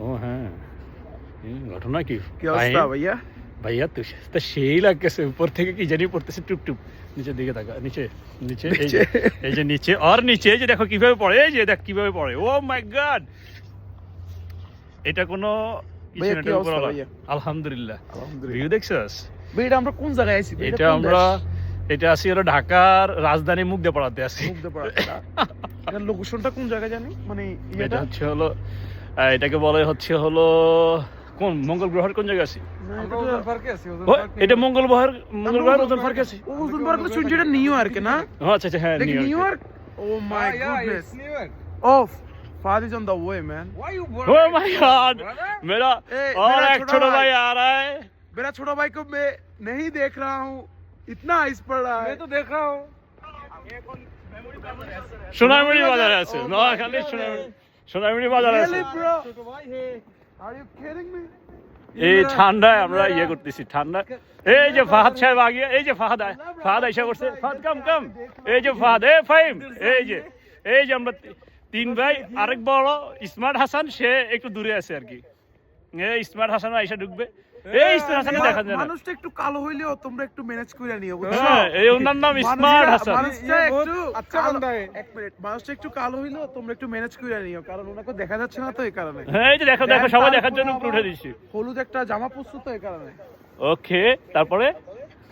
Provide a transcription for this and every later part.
ও হ্যাঁ, ঘটনা কি অবস্থা ভাইয়া? ভাইয়া তো সেই লাগতেছে, উপর থেকে কি জানি পড়তেছে টুপ টুপ। নিচের দিকে তাকা, নিচে নিচে, এই যে নিচে, আর নিচে এই যে দেখো কিভাবে পড়ে, এই যে দেখ কিভাবে পড়ে। ও মাই গড, এটা কোনো আলহামদুলিল্লাহ। ভিউ দেখছস? এটা আমরা কোন জায়গায় আছি? এটা আছি হলো ঢাকার রাজধানী মুগদাপাড়াতে আছি। এর লোকেশনটা কোন জায়গায় জানি, মানে এটা হচ্ছে হলো, এটাকে বলে হচ্ছে হলো কোন মঙ্গল গ্রহের কোন জায়গায় আছি? এটা মঙ্গল গ্রহের ওজন পার্কে আছি। ওজন পার্ক তো শুনছি এটা নিউ ইয়র্কে না? আচ্ছা আচ্ছা, হ্যাঁ New York. Oh my goodness, ওফ Fahad is on the way, man. Why you Oh my God, मेरा और एक छोटा भाई आ रहा है। मेरा छोटा भाई को मैं नहीं देख रहा हूँ, इतना आइस पड़ रहा है। मैं तो देख रहा हूँ। সোনামুড়ি বাজারে আছে, নোয়াখালী সোনামুড়ি বাজারে আছে। Really, bro? Are you kidding me? এই ঠান্ডায় আমরা ইয়ে করতেছি, ঠান্ডা। এই যে ফাহাদ সাহেব আগিয়ে, এই যে ফাহাদ আইসা করছে। ফাহাদ কাম, এই যে ফাহাদ, এই ফাহিম, এই যে আমরা তিন ভাই, আরেক বড় স্মার্ট হাসান, সে একটু দূরে আছে আর কি। এই স্মার্ট হাসান আইসা ঢুকবে। এই স্মার্ট হাসান দেখা যায় না। মানুষটা একটু কালো হইলেও তোমরা একটু ম্যানেজ করে নিও, বুঝছো? হ্যাঁ, এই ওনার নাম স্মার্ট হাসান। মানুষটা একটু আচ্ছা বান্দা है। এক মিনিট, মানুষটা একটু কালো হইলেও তোমরা একটু ম্যানেজ করে নিও, কারণ ওনাকে দেখা যাচ্ছে না তো এই কারণে। হ্যাঁ, এই যে দেখো সবাই দেখার জন্য উপরে উঠে দিচ্ছি। হলুদ একটা জামা পরছো তো এই কারণে। ওকে, তারপরে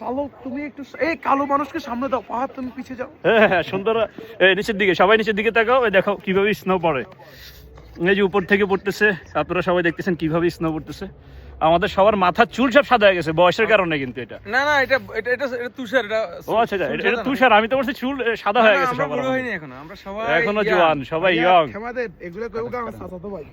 কালো, তুমি একটু এই কালো মানুষকে সামনে দাও, পাহাড় তুমি পিছিয়ে যাও। হ্যাঁ সুন্দর। এই নিচের দিকে, সবাই নিচের দিকে তাকাও, এই দেখো কিভাবে স্নো পড়ে। এই যে উপর থেকে পড়তেছে, আপনারা সবাই দেখতেছেন কিভাবে স্নো পড়তেছে। আমাদের সবার মাথার চুল সব সাদা হয়ে গেছে বয়সের কারণে, কিন্তু এটা না না, এটা তুষার, এটা ও আচ্ছা, এটা তুষার। আমি তো বলছি চুল সাদা হয়ে গেছে সবার। আমরা বড় হইনি এখনো, আমরা সবাই এখনো জোয়ান, সবাই ইয়ং। আমাদের এগুলো কইবো কারণ সাথে তো ভাই